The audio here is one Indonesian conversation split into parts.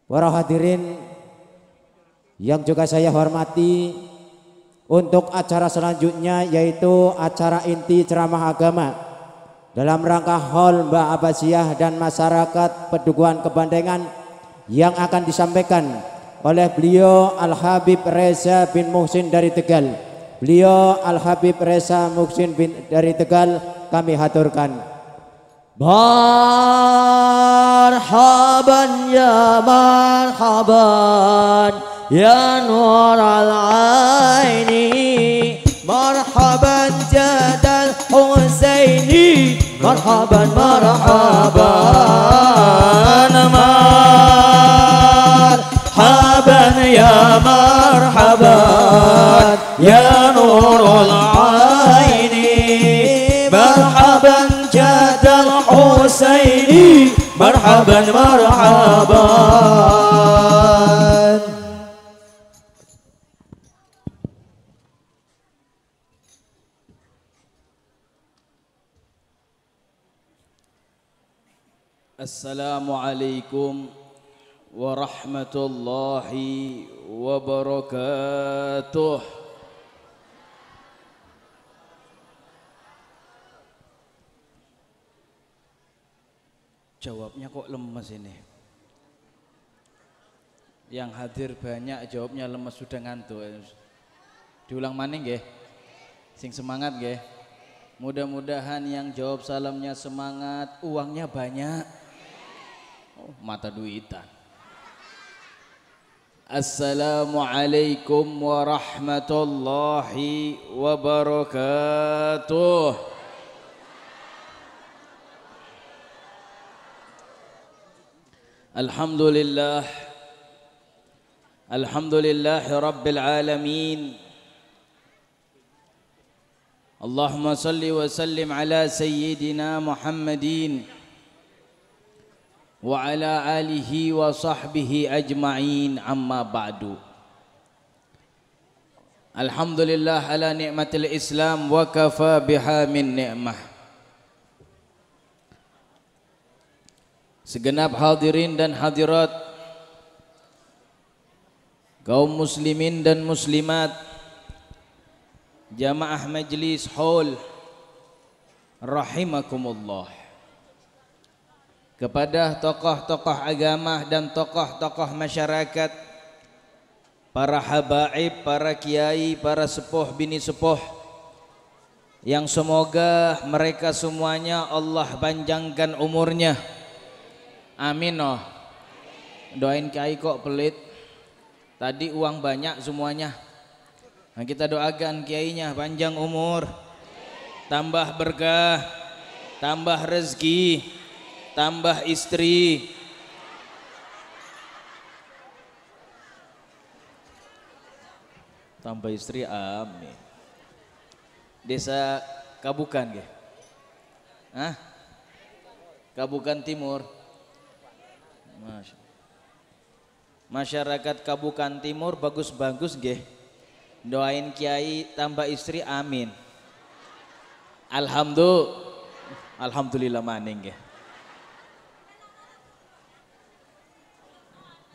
Para hadirin yang juga saya hormati, untuk acara selanjutnya yaitu acara inti ceramah agama dalam rangka Hall Mbah Abbasiyah dan masyarakat Pedukuhan Kebandengan yang akan disampaikan oleh beliau Al-Habib Reza bin Muhsin dari Tegal. Beliau Al-Habib Reza Muhsin dari Tegal kami haturkan. Marhaban ya marhaban ya nur al-aini, marhaban jadal Husaini, marhaban marhaban, marhaban ya marhaban ya nur al-aini, marhaban jadal Husaini, marhaban marhaban. Assalamualaikum warahmatullahi wabarakatuh. Jawabnya kok lemes ini. Yang hadir banyak, jawabnya lemes, sudah ngantuk. Diulang maning nggih. Sing semangat nggih. Mudah-mudahan yang jawab salamnya semangat, uangnya banyak. Oh, mata duitan. Assalamualaikum warahmatullahi wabarakatuh. Alhamdulillah, alhamdulillahi rabbil alamin. Allahumma salli wa sallim ala sayyidina Muhammadin wa ala alihi wa sahbihi ajma'in, amma ba'du. Alhamdulillah ala ni'matil Islam wa kafa biha min ni'mah. Segenap hadirin dan hadirat, kaum muslimin dan muslimat, jamaah majlis Hall rahimakumullah. Kepada tokoh-tokoh agama dan tokoh-tokoh masyarakat, para habaib, para kiai, para sepuh bini sepuh, yang semoga mereka semuanya Allah panjangkan umurnya. Amin. Oh, doain kiai kok pelit. Tadi uang banyak semuanya. Nah, kita doakan kiainya panjang umur, tambah berkah, tambah rezeki, tambah istri. Tambah istri, amin. Desa Kabukan nggih? Hah? Kabukan Timur. Masyarakat Kabukan Timur bagus-bagus nggih. Doain kiai tambah istri, amin. Alhamdulillah maning nggih.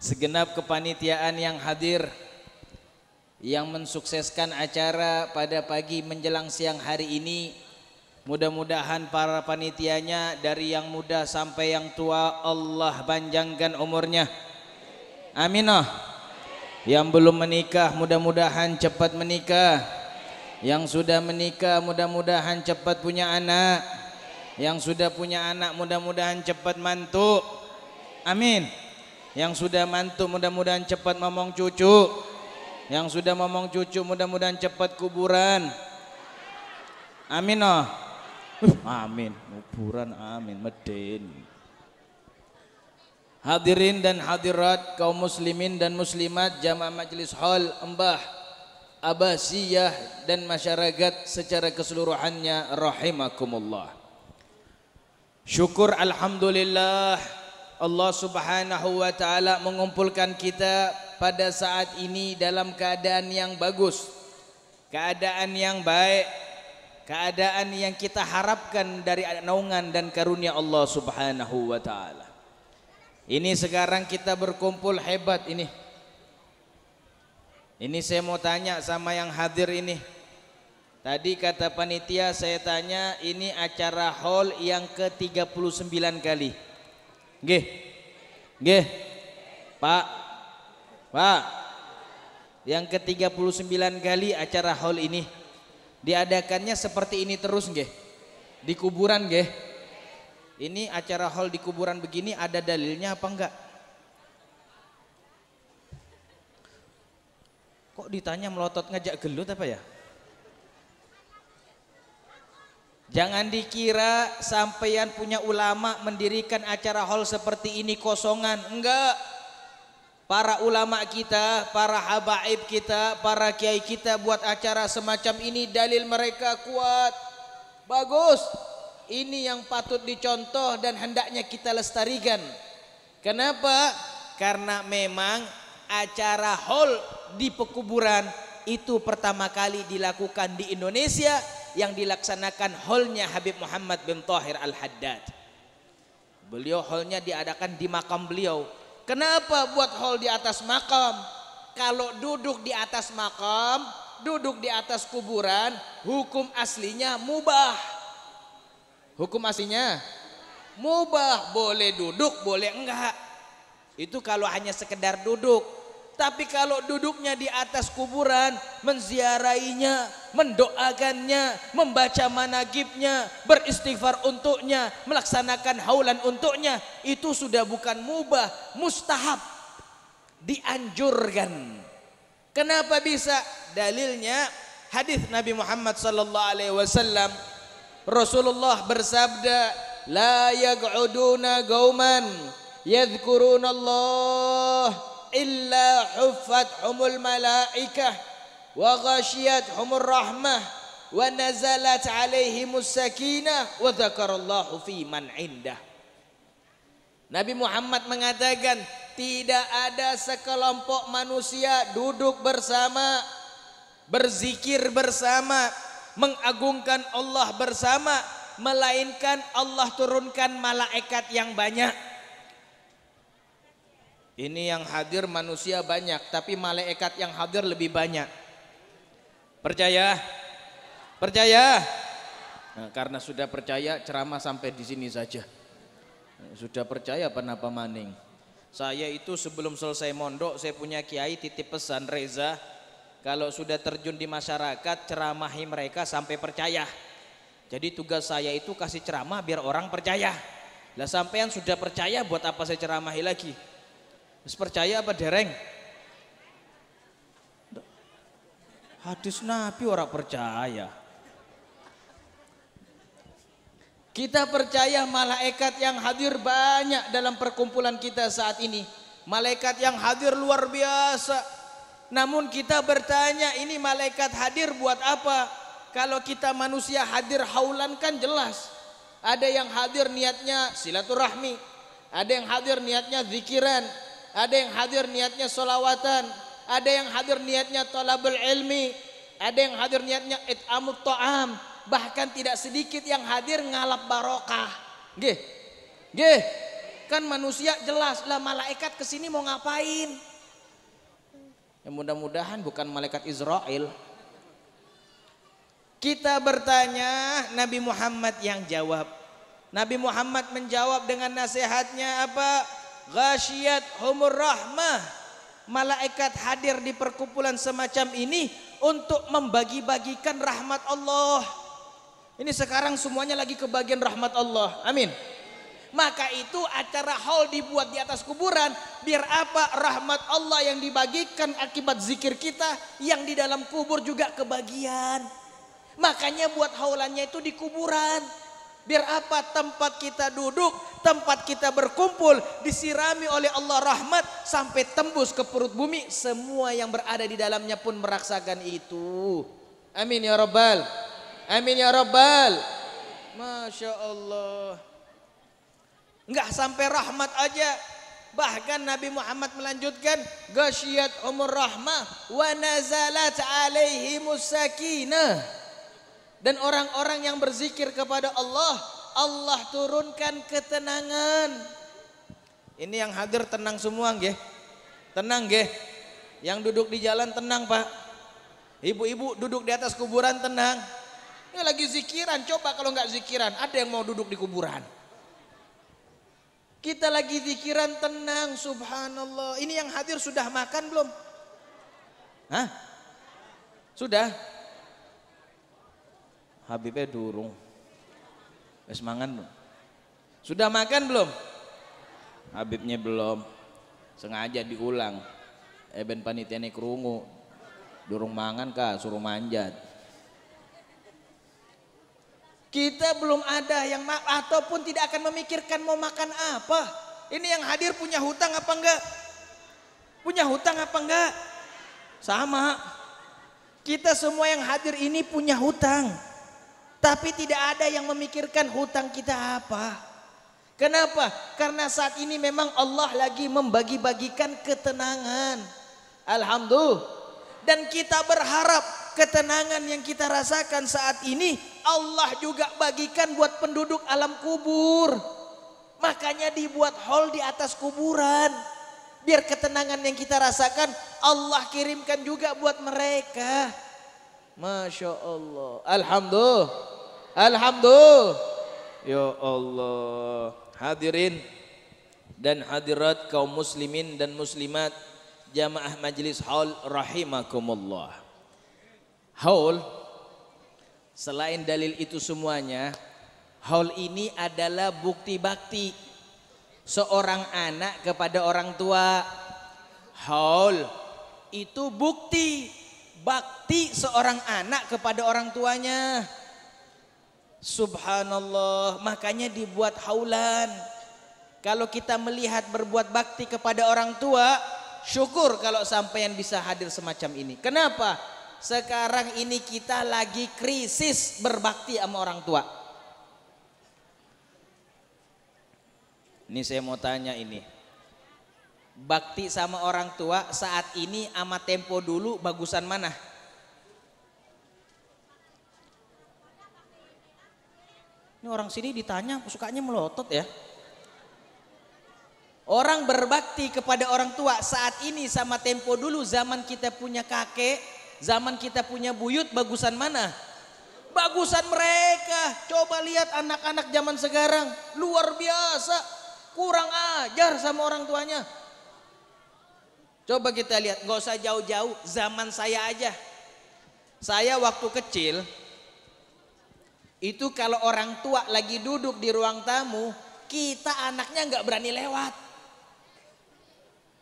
Segenap kepanitiaan yang hadir, yang mensukseskan acara pada pagi menjelang siang hari ini, mudah-mudahan para panitianya dari yang muda sampai yang tua Allah panjangkan umurnya. Amin. Yang belum menikah mudah-mudahan cepat menikah. Yang sudah menikah mudah-mudahan cepat punya anak. Yang sudah punya anak mudah-mudahan cepat mantu. Amin. Yang sudah mantu mudah-mudahan cepat momong cucu. Yang sudah momong cucu mudah-mudahan cepat kuburan. Amin. Amin, kuburan amin, medin. Hadirin dan hadirat, kaum muslimin dan muslimat, jamaah majlis Hall Mbah Abbasiyah dan masyarakat secara keseluruhannya rahimakumullah. Syukur alhamdulillah, Allah subhanahu wa ta'ala mengumpulkan kita pada saat ini dalam keadaan yang bagus, keadaan yang baik, keadaan yang kita harapkan dari naungan dan karunia Allah subhanahu wa ta'ala. Ini sekarang kita berkumpul hebat ini. Ini saya mau tanya sama yang hadir ini. Tadi kata panitia saya tanya ini acara hall yang ke-39 kali. Nggih. Nggih. Pak. Yang ke-39 kali acara hall ini. Diadakannya seperti ini terus nggih. Di kuburan nggih. Ini acara hall di kuburan begini ada dalilnya apa enggak? Kok ditanya melotot ngajak gelut apa ya? Jangan dikira sampeyan punya ulama mendirikan acara hall seperti ini kosongan. Enggak. Para ulama kita, para habaib kita, para kiai kita buat acara semacam ini dalil mereka kuat. Bagus. Ini yang patut dicontoh dan hendaknya kita lestarikan. Kenapa? Karena memang acara hall di pekuburan itu pertama kali dilakukan di Indonesia, yang dilaksanakan hallnya Habib Muhammad bin Thahir Al-Haddad. Beliau hallnya diadakan di makam beliau. Kenapa buat hall di atas makam? Kalau duduk di atas makam, duduk di atas kuburan, hukum aslinya mubah. Hukum aslinya mubah, boleh duduk, boleh enggak. Itu kalau hanya sekedar duduk. Tapi kalau duduknya di atas kuburan, menziarahinya, mendoakannya, membaca managibnya, beristighfar untuknya, melaksanakan haulan untuknya, itu sudah bukan mubah, mustahab, dianjurkan. Kenapa bisa? Dalilnya hadis Nabi Muhammad sallallahu alaihi wasallam. Rasulullah bersabda, la yaq'uduna qauman yadhkuruna Allah illa huffathumul malaikah wa ghashiyatuhumur rahmah wa nazalat alaihimus sakinah wa dzakarallahu fi man indah. Nabi Muhammad mengatakan, tidak ada sekelompok manusia duduk bersama, berzikir bersama, mengagungkan Allah bersama, melainkan Allah turunkan malaikat yang banyak. Ini yang hadir manusia banyak, tapi malaikat yang hadir lebih banyak. Percaya? Percaya? Nah, karena sudah percaya, ceramah sampai di sini saja. Sudah percaya apa maning? Saya itu sebelum selesai mondok, saya punya kiai titip pesan, Reza, kalau sudah terjun di masyarakat, ceramahi mereka sampai percaya. Jadi tugas saya itu kasih ceramah biar orang percaya. Lah sampean sudah percaya, buat apa saya ceramahi lagi? Terus percaya apa dereng? Hadis Nabi orang percaya. Kita percaya malaikat yang hadir banyak dalam perkumpulan kita saat ini. Malaikat yang hadir luar biasa. Namun kita bertanya, ini malaikat hadir buat apa? Kalau kita manusia hadir haulan kan jelas. Ada yang hadir niatnya silaturahmi, ada yang hadir niatnya zikiran, ada yang hadir niatnya solawatan, ada yang hadir niatnya thalabul ilmi, ada yang hadir niatnya it'amut ta'am, bahkan tidak sedikit yang hadir ngalap barokah. Nggih. Nggih. Kan manusia jelas lah, malaikat kesini mau ngapain? Ya mudah-mudahan bukan malaikat Israel. Kita bertanya, Nabi Muhammad yang jawab. Nabi Muhammad menjawab dengan nasihatnya apa? Ghasyiyat humur rahmah. Malaikat hadir di perkumpulan semacam ini untuk membagi-bagikan rahmat Allah. Ini sekarang semuanya lagi kebagian rahmat Allah. Amin. Maka itu acara haul dibuat di atas kuburan, biar apa? Rahmat Allah yang dibagikan akibat zikir kita yang di dalam kubur juga kebagian. Makanya buat haulannya itu di kuburan. Biar apa? Tempat kita duduk, tempat kita berkumpul disirami oleh Allah rahmat sampai tembus ke perut bumi, semua yang berada di dalamnya pun merasakan itu. Amin ya rabbal. Amin ya rabbal. Masya Allah. Enggak sampai rahmat aja, bahkan Nabi Muhammad melanjutkan, ghasyiyat umur rahmah wa nazalat alaihimus sakinah. Dan orang-orang yang berzikir kepada Allah, Allah turunkan ketenangan. Ini yang hadir tenang semua nggih. Tenang nggih. Yang duduk di jalan tenang, Pak. Ibu-ibu duduk di atas kuburan tenang. Ini lagi zikiran, coba kalau nggak zikiran, ada yang mau duduk di kuburan. Kita lagi zikiran tenang, subhanallah. Ini yang hadir sudah makan belum? Hah? Sudah? Habibnya durung. Wes mangan belum? Sudah makan belum? Habibnya belum. Sengaja diulang. Ben panitia ini kerungu. Durung mangan kah, suruh manjat. Kita belum ada yang ataupun tidak akan memikirkan mau makan apa. Ini yang hadir punya hutang apa enggak? Punya hutang apa enggak? Sama. Kita semua yang hadir ini punya hutang. Tapi tidak ada yang memikirkan hutang kita apa. Kenapa? Karena saat ini memang Allah lagi membagi-bagikan ketenangan. Alhamdulillah. Dan kita berharap ketenangan yang kita rasakan saat ini Allah juga bagikan buat penduduk alam kubur. Makanya dibuat hall di atas kuburan. Biar ketenangan yang kita rasakan Allah kirimkan juga buat mereka. Masya Allah. Alhamdulillah. Alhamdulillah. Ya Allah. Hadirin dan hadirat kaum muslimin dan muslimat jamaah majlis haul rahimakumullah. Haul selain dalil itu semuanya, haul ini adalah bukti bakti seorang anak kepada orang tua. Haul itu bukti bakti seorang anak kepada orang tuanya. Subhanallah, makanya dibuat haulan. Kalau kita melihat berbuat bakti kepada orang tua, syukur kalau sampean bisa hadir semacam ini. Kenapa? Sekarang ini kita lagi krisis berbakti sama orang tua. Ini saya mau tanya ini. Bakti sama orang tua saat ini sama tempo dulu bagusan mana? Ini orang sini ditanya sukanya melotot ya. Orang berbakti kepada orang tua saat ini sama tempo dulu zaman kita punya kakek, zaman kita punya buyut, bagusan mana? Bagusan mereka. Coba lihat anak-anak zaman sekarang, luar biasa, kurang ajar sama orang tuanya. Coba kita lihat, nggak usah jauh-jauh, zaman saya aja. Saya waktu kecil, itu kalau orang tua lagi duduk di ruang tamu, kita anaknya nggak berani lewat.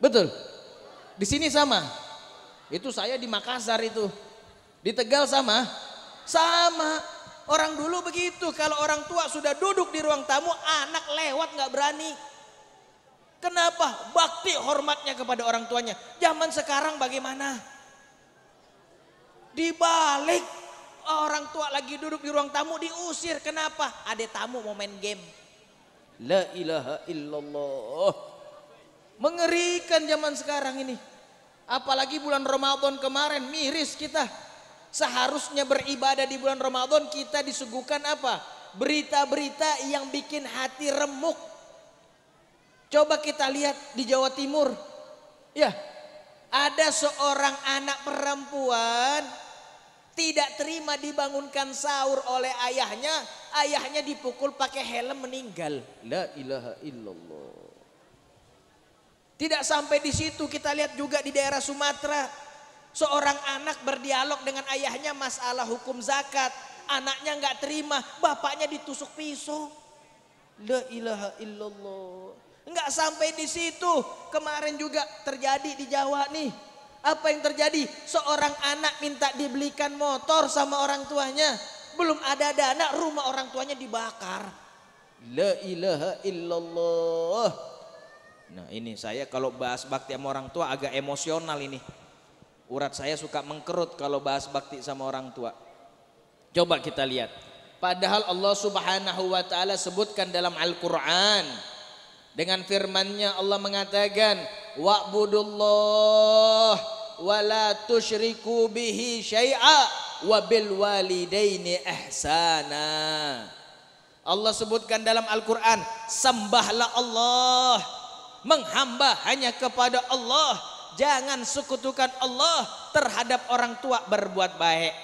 Betul? Di sini sama. Itu saya di Makassar itu. Di Tegal sama? Sama. Orang dulu begitu, kalau orang tua sudah duduk di ruang tamu, anak lewat nggak berani. Kenapa? Bakti hormatnya kepada orang tuanya. Zaman sekarang bagaimana? Dibalik, orang tua lagi duduk di ruang tamu diusir. Kenapa? Ada tamu mau main game. La ilaha illallah. Mengerikan zaman sekarang ini. Apalagi bulan Ramadan kemarin, miris kita. Seharusnya beribadah di bulan Ramadan, kita disuguhkan apa? Berita-berita yang bikin hati remuk. Coba kita lihat di Jawa Timur. Ya, ada seorang anak perempuan tidak terima dibangunkan sahur oleh ayahnya. Ayahnya dipukul pakai helm, meninggal. La ilaha illallah. Tidak sampai di situ, kita lihat juga di daerah Sumatera. Seorang anak berdialog dengan ayahnya masalah hukum zakat. Anaknya nggak terima, bapaknya ditusuk pisau. La ilaha illallah. Nggak sampai di situ, kemarin juga terjadi di Jawa nih. Apa yang terjadi? Seorang anak minta dibelikan motor sama orang tuanya. Belum ada dana, rumah orang tuanya dibakar. La ilaha illallah. Nah ini saya kalau bahas bakti sama orang tua agak emosional ini. Urat saya suka mengkerut kalau bahas bakti sama orang tua. Coba kita lihat. Padahal Allah Subhanahu wa taala sebutkan dalam Al-Qur'an. Dengan firman-Nya Allah mengatakan, wa'budullah wa la tusyriku bihi syai'a wa bil walidaini ihsana. Allah sebutkan dalam Al-Qur'an, sembahlah Allah, menghamba hanya kepada Allah. Jangan sekutukan Allah terhadap orang tua berbuat baik.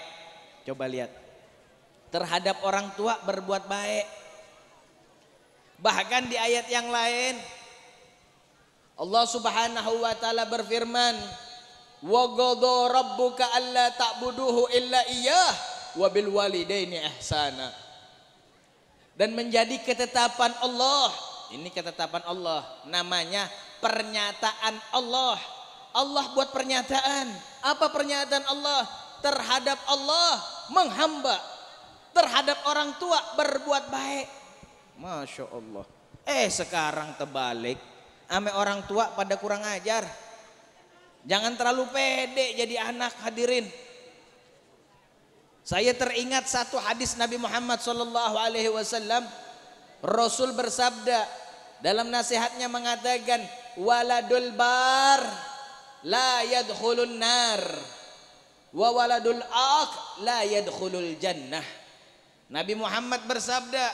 Coba lihat, terhadap orang tua berbuat baik. Bahkan di ayat yang lain Allah Subhanahu wa taala berfirman, "Wa qadha rabbuka alla ta'buduhu illa iyyah wa bil walidaini ihsana." Dan menjadi ketetapan Allah, ini ketetapan Allah, namanya pernyataan Allah. Allah buat pernyataan. Apa pernyataan Allah? Terhadap Allah menghamba, terhadap orang tua berbuat baik. Masya Allah. Sekarang terbalik, ame orang tua pada kurang ajar. Jangan terlalu pede jadi anak, hadirin. Saya teringat satu hadis Nabi Muhammad SAW. Rasul bersabda dalam nasihatnya mengatakan, waladul bar la yadkhulun nar wa waladul aq la yadkhulul jannah. Nabi Muhammad bersabda,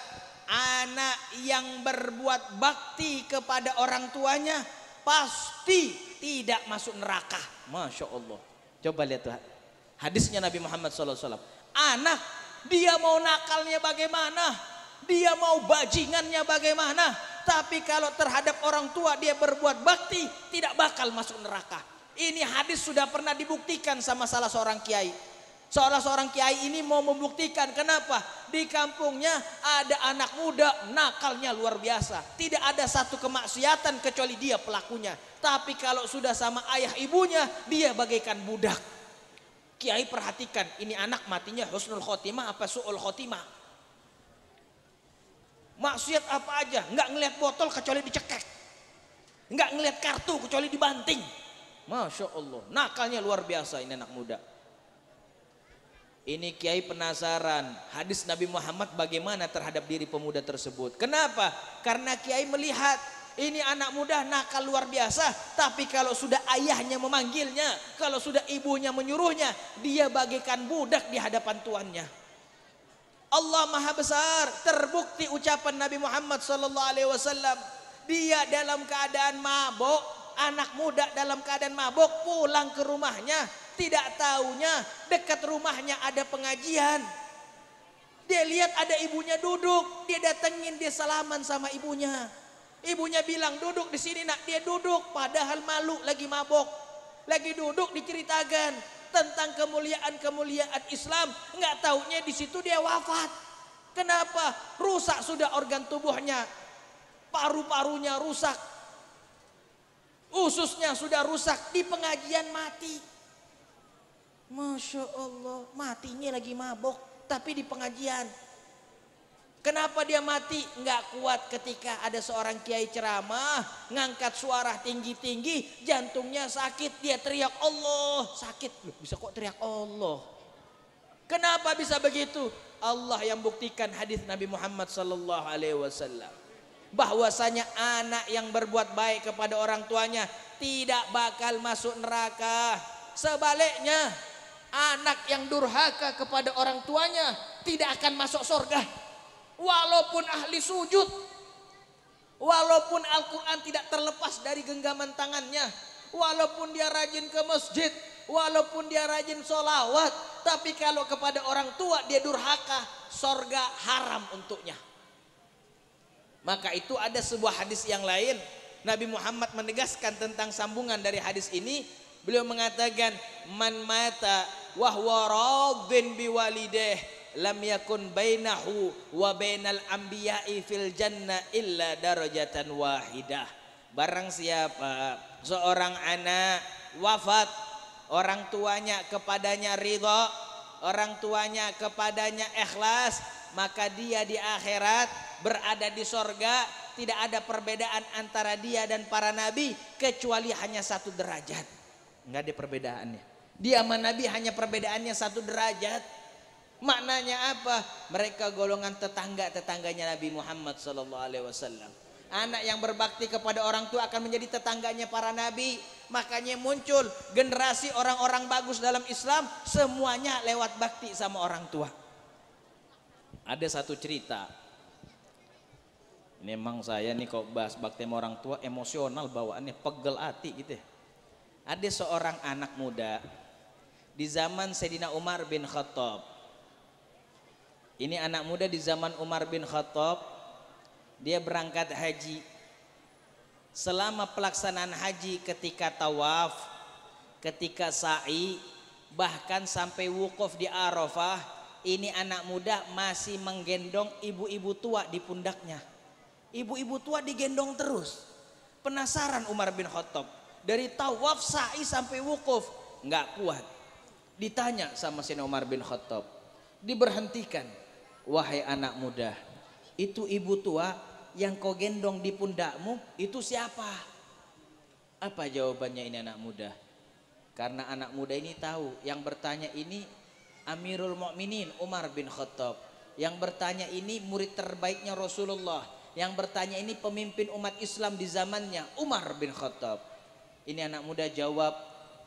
anak yang berbuat bakti kepada orang tuanya pasti tidak masuk neraka. Masya Allah. Coba lihat tuh hadisnya Nabi Muhammad SAW. Anak, dia mau nakalnya bagaimana, dia mau bajingannya bagaimana, tapi kalau terhadap orang tua dia berbuat bakti, tidak bakal masuk neraka. Ini hadis sudah pernah dibuktikan sama salah seorang kiai. Salah seorang kiai ini mau membuktikan, kenapa? Di kampungnya ada anak muda nakalnya luar biasa. Tidak ada satu kemaksiatan kecuali dia pelakunya. Tapi kalau sudah sama ayah ibunya, dia bagaikan budak. Kiai perhatikan, ini anak matinya husnul khotimah apa su'ul khotimah? Maksiat apa aja, nggak ngelihat botol kecuali dicekek, nggak ngelihat kartu kecuali dibanting. Masya Allah, nakalnya luar biasa ini anak muda. Ini kiai penasaran hadis Nabi Muhammad bagaimana terhadap diri pemuda tersebut. Kenapa? Karena kiai melihat ini anak muda nakal luar biasa, tapi kalau sudah ayahnya memanggilnya, kalau sudah ibunya menyuruhnya, dia bagaikan budak di hadapan tuannya. Allah Maha Besar, terbukti ucapan Nabi Muhammad SAW. Dia dalam keadaan mabuk, anak muda dalam keadaan mabuk pulang ke rumahnya, tidak taunya dekat rumahnya ada pengajian. Dia lihat ada ibunya duduk, dia datengin, dia salaman sama ibunya. Ibunya bilang, duduk di sini nak. Dia duduk, padahal malu, lagi mabuk, lagi duduk diceritakan tentang kemuliaan-kemuliaan Islam. Nggak taunya di situ dia wafat. Kenapa? Rusak sudah organ tubuhnya, paru-parunya rusak, ususnya sudah rusak, di pengajian mati. Masya Allah, matinya lagi mabuk tapi di pengajian. Kenapa dia mati? Nggak kuat ketika ada seorang kiai ceramah, ngangkat suara tinggi-tinggi, jantungnya sakit, dia teriak Allah, sakit. Loh, bisa kok teriak Allah? Kenapa bisa begitu? Allah yang buktikan hadis Nabi Muhammad SAW. Bahwasanya anak yang berbuat baik kepada orang tuanya tidak bakal masuk neraka. Sebaliknya, anak yang durhaka kepada orang tuanya tidak akan masuk surga. Walaupun ahli sujud, walaupun Al-Quran tidak terlepas dari genggaman tangannya, walaupun dia rajin ke masjid, walaupun dia rajin sholawat, tapi kalau kepada orang tua dia durhaka, surga haram untuknya. Maka itu ada sebuah hadis yang lain, Nabi Muhammad menegaskan tentang sambungan dari hadis ini. Beliau mengatakan, man mata wahwa radin biwalideh lam yakun bainahu wa bainal anbiya'i fil jannah illa darajatan wahidah. Barang siapa seorang anak wafat, orang tuanya kepadanya ridha, orang tuanya kepadanya ikhlas, maka dia di akhirat berada di sorga. Tidak ada perbedaan antara dia dan para nabi kecuali hanya satu derajat. Nggak ada perbedaannya. Dia sama nabi hanya perbedaannya satu derajat. Maknanya apa? Mereka golongan tetangganya Nabi Muhammad SAW. Anak yang berbakti kepada orang tua akan menjadi tetangganya para nabi. Makanya muncul generasi orang-orang bagus dalam Islam, semuanya lewat bakti sama orang tua. Ada satu cerita. Ini emang saya nih kok bahas bakti sama orang tua emosional bawaannya, pegel hati gitu ya. Ada seorang anak muda di zaman Sayyidina Umar bin Khattab. Ini anak muda di zaman Umar bin Khattab, dia berangkat haji. Selama pelaksanaan haji, ketika tawaf, ketika sa'i, bahkan sampai wukuf di Arafah, ini anak muda masih menggendong ibu-ibu tua di pundaknya. Ibu-ibu tua digendong terus. Penasaran Umar bin Khattab, dari tawaf, sa'i sampai wukuf nggak kuat. Ditanya sama Sayyidina Umar bin Khattab, diberhentikan. Wahai anak muda, itu ibu tua yang kau gendong di pundakmu itu siapa? Apa jawabannya ini anak muda? Karena anak muda ini tahu yang bertanya ini Amirul Mukminin Umar bin Khattab, yang bertanya ini murid terbaiknya Rasulullah, yang bertanya ini pemimpin umat Islam di zamannya Umar bin Khattab. Ini anak muda jawab,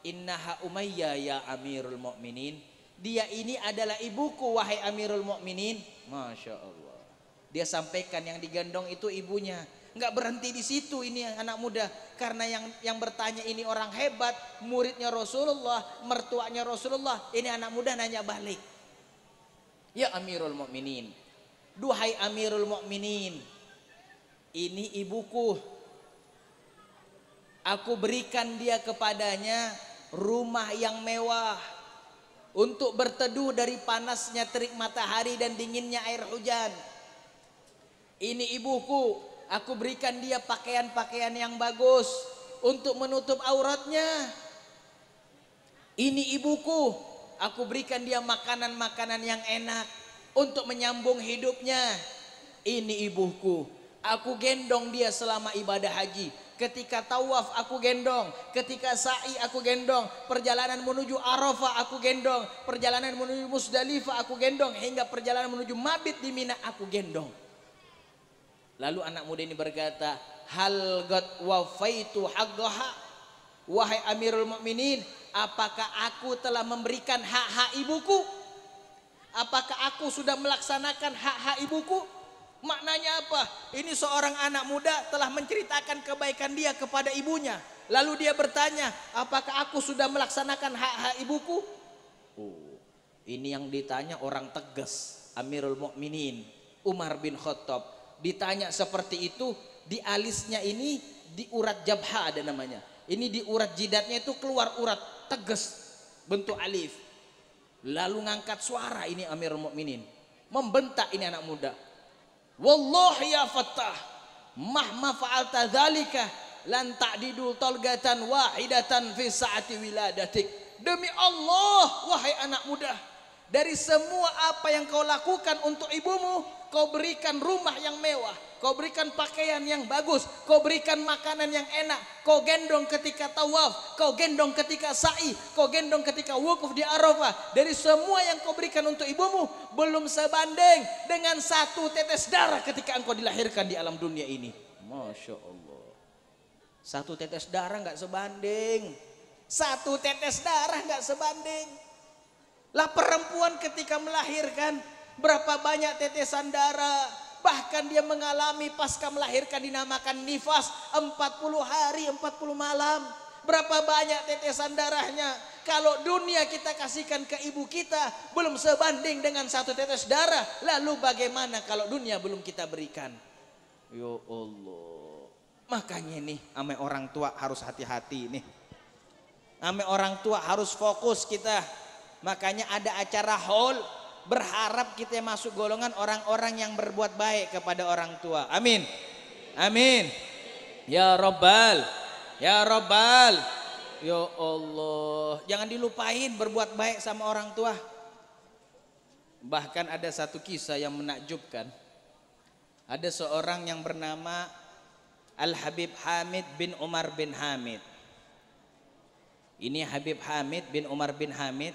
innaha Umayyah ya Amirul Mukminin. Dia ini adalah ibuku wahai Amirul Mukminin. Masya Allah. Dia sampaikan yang digendong itu ibunya. Nggak berhenti di situ ini anak muda, karena yang bertanya ini orang hebat, muridnya Rasulullah, mertuanya Rasulullah. Ini anak muda nanya balik, ya Amirul Mukminin, duhai Amirul Mukminin, ini ibuku, aku berikan dia kepadanya rumah yang mewah untuk berteduh dari panasnya terik matahari dan dinginnya air hujan. Ini ibuku, aku berikan dia pakaian-pakaian yang bagus untuk menutup auratnya. Ini ibuku, aku berikan dia makanan-makanan yang enak untuk menyambung hidupnya. Ini ibuku, aku gendong dia selama ibadah haji. Ketika tawaf aku gendong, ketika sa'i aku gendong, perjalanan menuju Arafah aku gendong, perjalanan menuju Musdalifah aku gendong, hingga perjalanan menuju mabit di Mina aku gendong. Lalu anak muda ini berkata, hal qad wafaitu haqqaha, wahai Amirul Mukminin, apakah aku telah memberikan hak-hak ibuku? Apakah aku sudah melaksanakan hak-hak ibuku? Maknanya apa? Ini seorang anak muda telah menceritakan kebaikan dia kepada ibunya. Lalu dia bertanya, apakah aku sudah melaksanakan hak-hak ibuku? Oh, ini yang ditanya orang tegas, Amirul Mukminin Umar bin Khattab. Ditanya seperti itu, di alisnya ini, di urat jabha ada namanya. Ini di urat jidatnya itu keluar urat tegas bentuk alif. Lalu ngangkat suara ini Amirul Mukminin, membentak ini anak muda. Wallahi ya Fattah, mahma fa'alta dzalika lan ta'didu talgatan wahidatan fi sa'ati wiladatik. Demi Allah wahai anak muda, dari semua apa yang kau lakukan untuk ibumu, kau berikan rumah yang mewah, kau berikan pakaian yang bagus, kau berikan makanan yang enak, kau gendong ketika tawaf, kau gendong ketika sa'i, kau gendong ketika wukuf di Arafah. Dari semua yang kau berikan untuk ibumu, belum sebanding dengan satu tetes darah ketika engkau dilahirkan di alam dunia ini. Masya Allah. Satu tetes darah nggak sebanding. Satu tetes darah nggak sebanding. Lah perempuan ketika melahirkan, berapa banyak tetesan darah. Bahkan dia mengalami pasca melahirkan dinamakan nifas, 40 hari 40 malam. Berapa banyak tetesan darahnya. Kalau dunia kita kasihkan ke ibu kita belum sebanding dengan satu tetes darah, lalu bagaimana kalau dunia belum kita berikan? Ya Allah. Makanya nih ame orang tua harus hati-hati nih. Ame orang tua harus fokus kita. Makanya ada acara haul, berharap kita masuk golongan orang-orang yang berbuat baik kepada orang tua. Amin. Amin. Ya Rabbal. Ya Rabbal. Ya Allah. Jangan dilupain berbuat baik sama orang tua. Bahkan ada satu kisah yang menakjubkan. Ada seorang yang bernama Al-Habib Hamid bin Umar bin Hamid. Ini Habib Hamid bin Umar bin Hamid.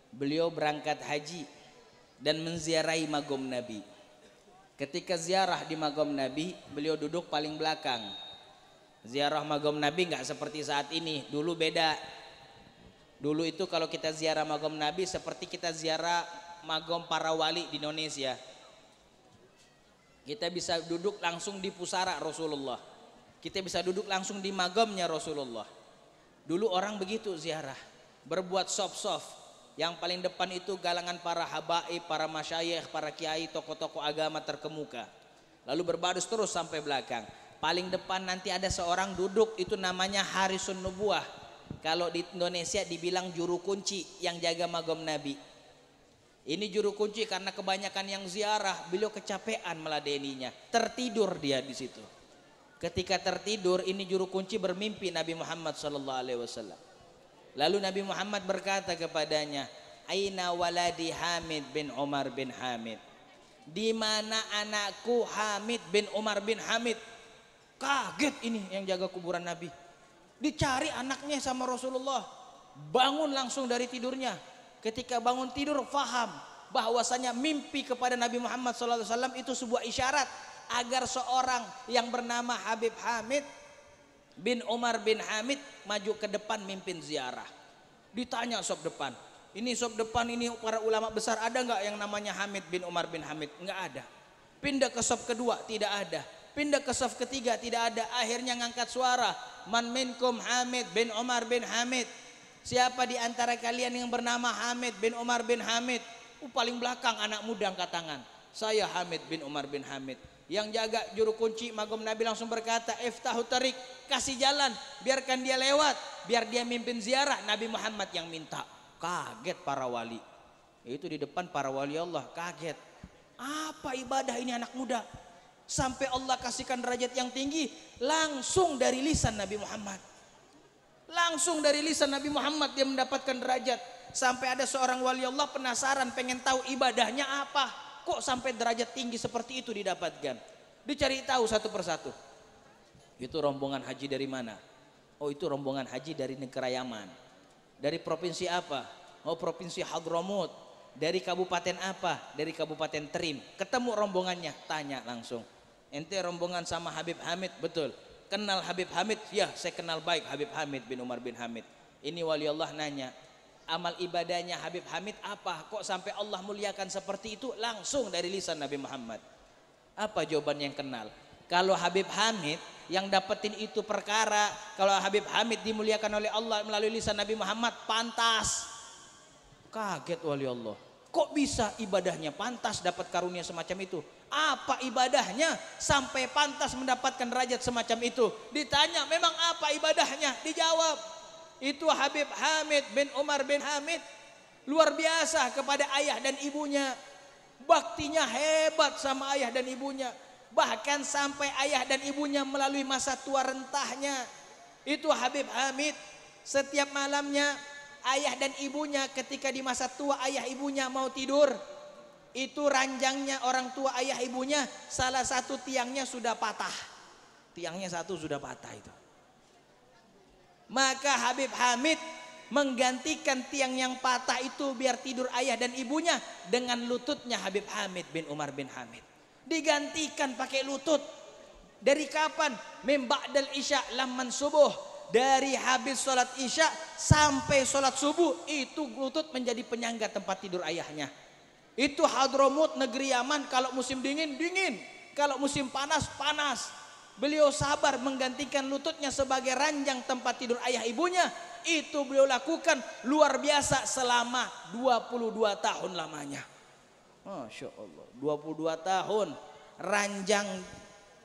Beliau berangkat haji dan menziarahi magom Nabi. Ketika ziarah di magom Nabi, beliau duduk paling belakang. Ziarah magom Nabi nggak seperti saat ini. Dulu beda. Dulu itu kalau kita ziarah magom Nabi seperti kita ziarah magom para wali di Indonesia. Kita bisa duduk langsung di pusara Rasulullah. Kita bisa duduk langsung di magamnya Rasulullah. Dulu orang begitu ziarah, berbuat soft-soft. Yang paling depan itu galangan para habaib, para masyayikh, para kiai, tokoh-tokoh agama terkemuka. Lalu berbaris terus sampai belakang. Paling depan nanti ada seorang duduk, itu namanya harisun nubuah. Kalau di Indonesia dibilang juru kunci yang jaga magam Nabi. Ini juru kunci karena kebanyakan yang ziarah, beliau kecapean meladeninya. Tertidur dia di situ. Ketika tertidur, ini juru kunci bermimpi Nabi Muhammad SAW. Lalu Nabi Muhammad berkata kepadanya, "Aina waladi Hamid bin Umar bin Hamid?" Di mana anakku Hamid bin Umar bin Hamid? Kaget ini yang jaga kuburan Nabi. Dicari anaknya sama Rasulullah. Bangun langsung dari tidurnya. Ketika bangun tidur faham bahwasanya mimpi kepada Nabi Muhammad SAW itu sebuah isyarat agar seorang yang bernama Habib Hamid bin Umar bin Hamid maju ke depan mimpin ziarah. Ditanya sop depan, ini sop depan ini para ulama besar, ada nggak yang namanya Hamid bin Umar bin Hamid? Nggak ada. Pindah ke sop kedua, tidak ada. Pindah ke sop ketiga, tidak ada. Akhirnya ngangkat suara, man minkum Hamid bin Umar bin Hamid? Siapa di antara kalian yang bernama Hamid bin Umar bin Hamid? Paling belakang anak muda angkat tangan. Saya Hamid bin Umar bin Hamid. Yang jaga juru kunci magam Nabi langsung berkata, "Iftahu tarik, kasih jalan, biarkan dia lewat, biar dia mimpin ziarah." Nabi Muhammad yang minta. Kaget para wali. Itu di depan para wali Allah kaget. Apa ibadah ini anak muda? Sampai Allah kasihkan derajat yang tinggi langsung dari lisan Nabi Muhammad. Langsung dari lisan Nabi Muhammad dia mendapatkan derajat. Sampai ada seorang wali Allah penasaran pengen tahu ibadahnya apa. Kok sampai derajat tinggi seperti itu didapatkan? Dicari tahu satu persatu. Itu rombongan haji dari mana? Oh, itu rombongan haji dari negara Yaman. Dari provinsi apa? Oh, provinsi Hadramut. Dari kabupaten apa? Dari kabupaten Trim. Ketemu rombongannya, tanya langsung. Ente rombongan sama Habib Hamid? Betul. Kenal Habib Hamid? Ya, saya kenal baik Habib Hamid bin Umar bin Hamid. Ini wali Allah nanya, amal ibadahnya Habib Hamid apa? Kok sampai Allah muliakan seperti itu? Langsung dari lisan Nabi Muhammad. Apa jawaban yang kenal? Kalau Habib Hamid yang dapetin itu perkara, kalau Habib Hamid dimuliakan oleh Allah melalui lisan Nabi Muhammad, pantas. Kaget wali Allah. Kok bisa ibadahnya pantas dapat karunia semacam itu? Apa ibadahnya sampai pantas mendapatkan derajat semacam itu? Ditanya, memang apa ibadahnya? Dijawab, itu Habib Hamid bin Umar bin Hamid luar biasa kepada ayah dan ibunya. Baktinya hebat sama ayah dan ibunya. Bahkan sampai ayah dan ibunya melalui masa tua rentahnya. Itu Habib Hamid setiap malamnya ayah dan ibunya ketika di masa tua ayah ibunya mau tidur, itu ranjangnya orang tua ayah ibunya salah satu tiangnya sudah patah. Tiangnya satu sudah patah itu. Maka Habib Hamid menggantikan tiang yang patah itu biar tidur ayah dan ibunya dengan lututnya Habib Hamid bin Umar bin Hamid. Digantikan pakai lutut. Dari kapan? Min ba'dal isya lamman subuh. Dari habis sholat isya sampai sholat subuh itu lutut menjadi penyangga tempat tidur ayahnya. Itu Hadramut negeri Yaman, kalau musim dingin dingin, kalau musim panas panas. Beliau sabar menggantikan lututnya sebagai ranjang tempat tidur ayah ibunya. Itu beliau lakukan luar biasa selama 22 tahun lamanya. Masya Allah, 22 tahun ranjang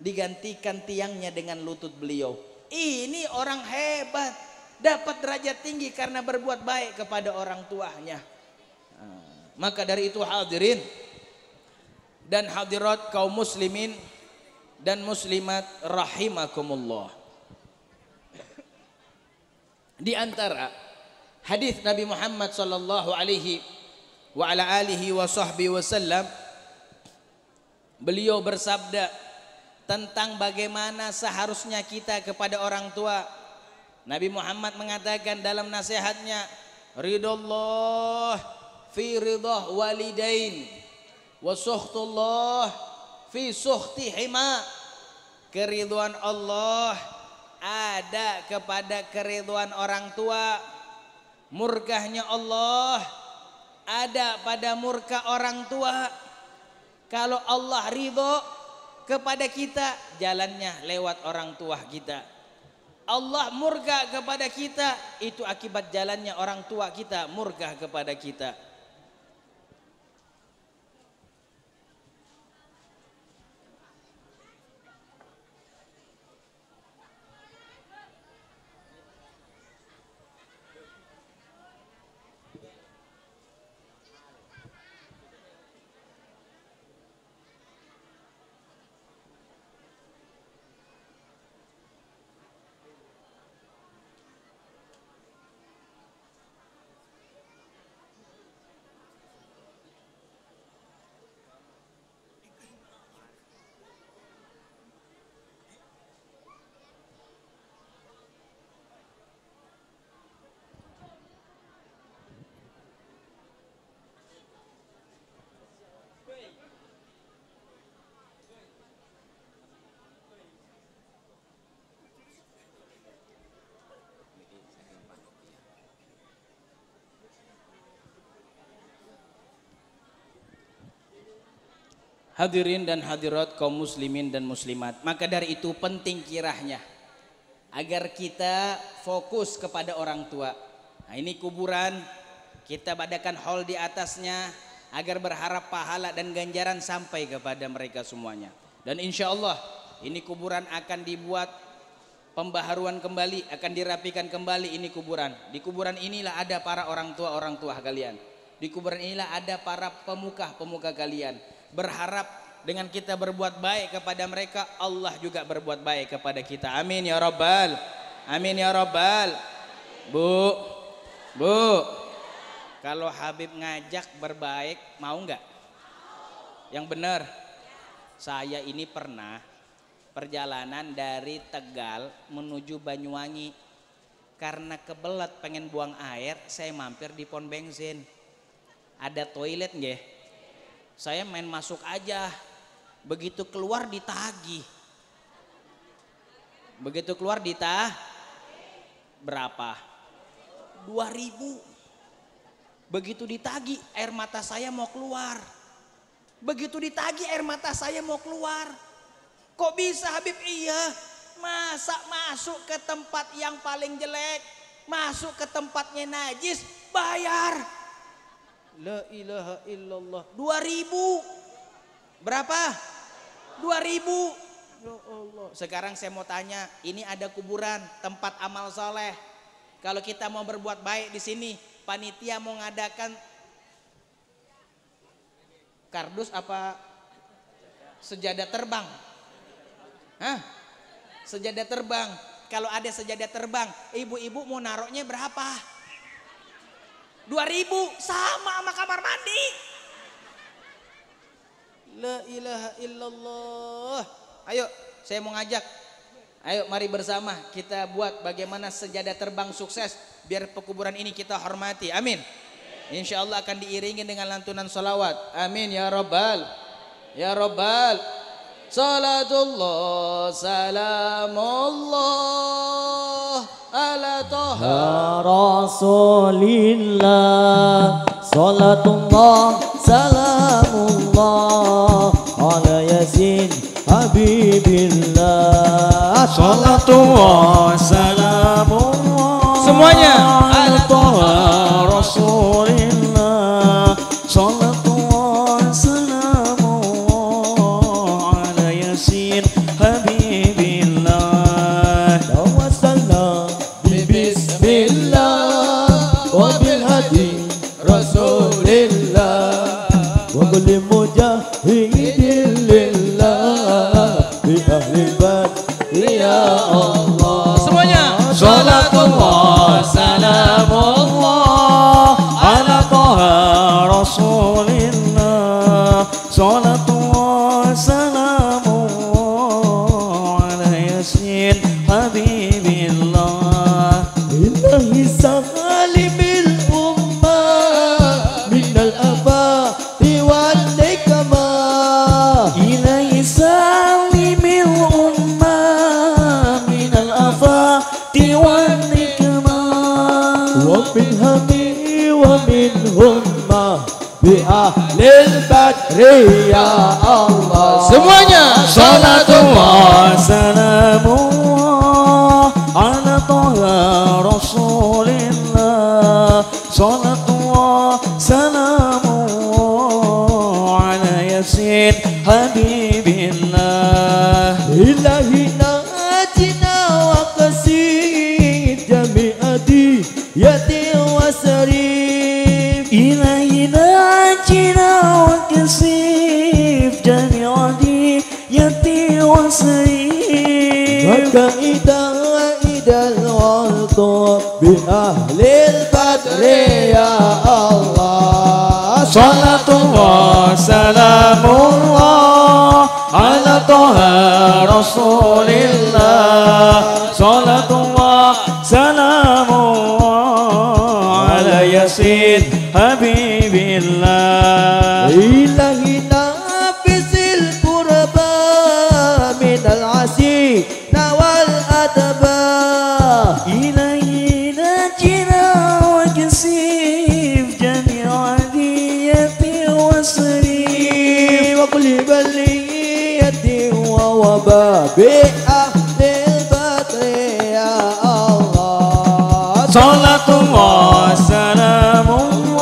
digantikan tiangnya dengan lutut beliau. Ini orang hebat, dapat derajat tinggi karena berbuat baik kepada orang tuanya. Maka dari itu hadirin dan hadirat kaum muslimin dan muslimat rahimakumullah. Di antara hadis Nabi Muhammad sallallahu alaihi wa ala alihi wa sahbihi wasallam, beliau bersabda tentang bagaimana seharusnya kita kepada orang tua. Nabi Muhammad mengatakan dalam nasihatnya, ridallah fi ridah walidain wa sukhtullah fi sukhtihima. Keridhaan Allah ada kepada keridhaan orang tua, murkahnya Allah ada pada murka orang tua. Kalau Allah ridho, kepada kita, jalannya lewat orang tua kita. Allah murka kepada kita, itu akibat jalannya orang tua kita murka kepada kita. Hadirin dan hadirat kaum muslimin dan muslimat, maka dari itu penting kirahnya agar kita fokus kepada orang tua. Nah, ini kuburan, kita adakan hall di atasnya agar berharap pahala dan ganjaran sampai kepada mereka semuanya. Dan insya Allah ini kuburan akan dibuat pembaharuan kembali, akan dirapikan kembali ini kuburan. Di kuburan inilah ada para orang tua kalian. Di kuburan inilah ada para pemuka kalian. Berharap dengan kita berbuat baik kepada mereka, Allah juga berbuat baik kepada kita. Amin ya Rabbal. Amin ya Rabbal. Bu, kalau Habib ngajak berbaik, mau nggak? Yang benar. Saya ini pernah perjalanan dari Tegal menuju Banyuwangi. Karena kebelet pengen buang air, saya mampir di pom bensin. Ada toilet nggih? Saya main masuk aja, begitu keluar ditagih. Begitu keluar berapa? 2.000. Begitu ditagih, air mata saya mau keluar. Begitu ditagih, air mata saya mau keluar. Kok bisa Habib? Iya, masa masuk ke tempat yang paling jelek, masuk ke tempatnya najis, bayar. La ilaha illallah. 2.000. Berapa? 2.000. Ya Allah. Sekarang saya mau tanya, ini ada kuburan, tempat amal soleh. Kalau kita mau berbuat baik di sini, panitia mau ngadakan kardus apa sejadah terbang? Hah? Sejadah terbang. Kalau ada sejadah terbang, ibu-ibu mau naruhnya berapa? 2.000, sama kamar mandi. La ilaha illallah. Ayo, saya mau ngajak. Ayo mari bersama kita buat bagaimana sejadah terbang sukses, biar pekuburan ini kita hormati. Amin. Insya Allah akan diiringi dengan lantunan salawat. Amin ya Rabbal. Ya Rabbal. Salatullah salamullah ala Taha Rasulillah. Salatullah salamullah ala Yasin Habibillah. Salatullah salamullah semuanya ala Taha Rasulillah. Salatullah salamullah ala Yasin Habibillah. Tawassalna bismillah wa bil hadi Rasulillah wa kulli mujahidin lillah bi ahli bad ya Allah. Semuanya. Salatullah salamullah ala Taha Rasulillah. Salatullah salamullah ala Yasin Habibillah. Ilahi salimil ummah minal afati wal nikmah. Ilahi salimil ummah minal afati wal nikmah. Wa bil hami wa minhum ma bi ahlil bad Ria Allah. Semuanya. Salatullah salamullah ala Taha Rasulillah. Salatullah salamullah ala Yasin Habibillah. Ilahi najina wa qasid jami'ati yati wa sarif. Ilahi najina wa qasid jami'ati yati wa sarif. Maka idal walto bi ahlil badri ya Allah. Salatullah salamullah ala Taha Rasulillah. Salatullah salamullah ala Yasin Habibillah. Ilahi nafisil kurba minal asi nawal adaba. Ilahi najina wa kasif jami'adiyati wa sarif. Wa kulli baliyati wa wababi ahlil badri ya Allah. Salatullah salamullah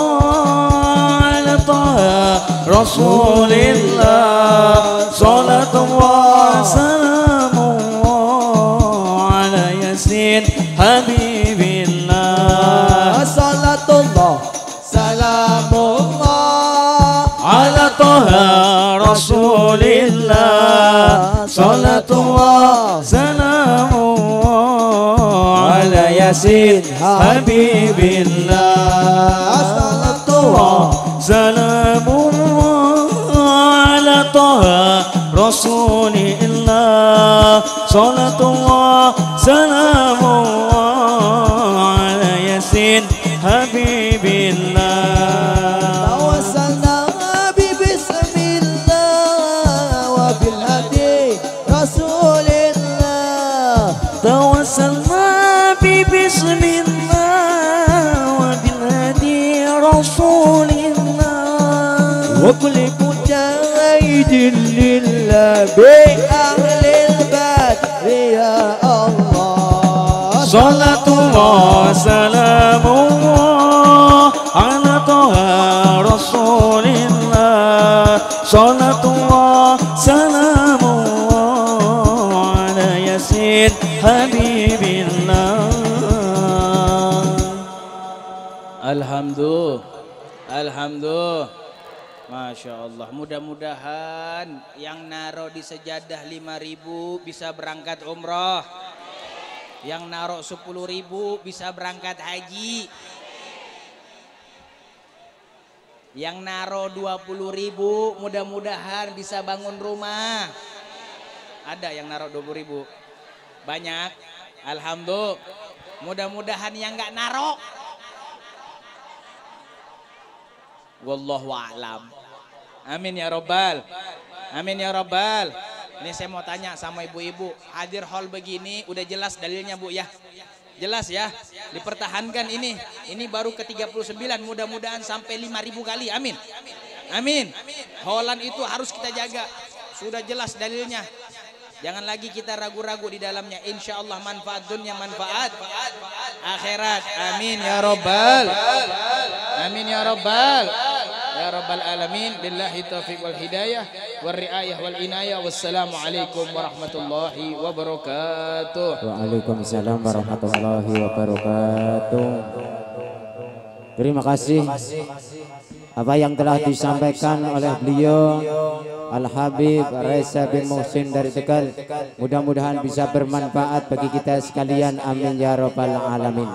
ala Taha Rasulillah. Salatullah salamullah ala Yasin Habibillah. Salatullah salamullah ala Taha Rasulillah. Salatullah salamullah ala Yasin Habibillah. Salatullah salamullah ala Taha Rasulillah. Salatullah salamullah ala Yasin Habibillah. Tawassalna bismillah wa bil hadi Rasulillah. Tawassalna bismillah wa bil hadi Rasulillah. Wa kulli mujahidin lillah bi ahlil badri ya Allah. Salatullah salamullah ala Taha Rasulillah. Salatullah salamullah ala Yasin Habibillah. Alhamdulillah. Alhamdulillah. Masya Allah. Mudah-mudahan yang naruh di sejadah 5.000 bisa berangkat umroh. Yang naruh 10.000 bisa berangkat haji. Yang naruh 20.000 mudah-mudahan bisa bangun rumah. Ada yang naruh 20.000. Banyak. Alhamdulillah. Mudah-mudahan yang nggak naruh. Wallahu a'lam. Amin ya robbal. Amin ya robbal. Ini saya mau tanya sama ibu-ibu, hadir hall begini udah jelas dalilnya Bu ya? Jelas ya? Dipertahankan ini. Ini baru ke-39, mudah-mudahan sampai 5.000 kali. Amin. Amin. Hallan itu harus kita jaga. Sudah jelas dalilnya. Jangan lagi kita ragu-ragu di dalamnya. Insya Allah manfaat dunia, manfaat akhirat. Amin ya robbal. Amin ya robbal. Ya rabbal alamin. Billahi taufiq wal hidayah wal riayah wal inayah. Wassalamualaikum warahmatullahi wabarakatuh. Waalaikumsalam warahmatullahi wabarakatuh. Terima kasih apa yang telah disampaikan oleh beliau Al-Habib Reza bin Muhsin dari Tegal. Mudah-mudahan bisa bermanfaat bagi kita sekalian. Amin ya rabbal alamin.